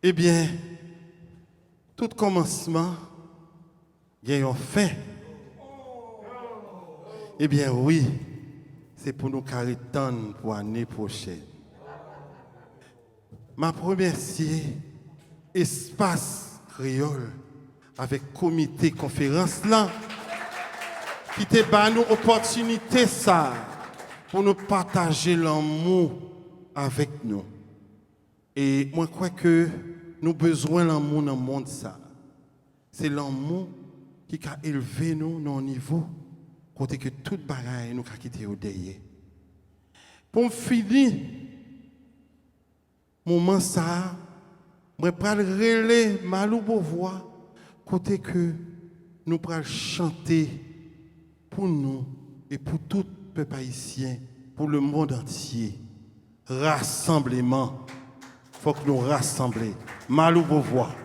Eh bien, tout commencement, il y a un fin. Eh bien, oui, c'est pour nous carrer pour l'année prochaine. Ma remercier Espace Créole avec comité conférence là qui te bat nous opportunité ça pour nous partager l'amour avec nous. Et moi je crois que nous avons besoin de l'amour dans le monde ça. C'est l'amour qui a élevé nous dans un niveau côté que toute bagaille nous a quitté au derrière. Pour finir moment ça, moi pral relais Malou Beauvoir côté que nous pral chanter pour nous et pour tout peuple haïtien, pour le monde entier. Rassemblement. Faut que nous rassembler. Malou Beauvoir.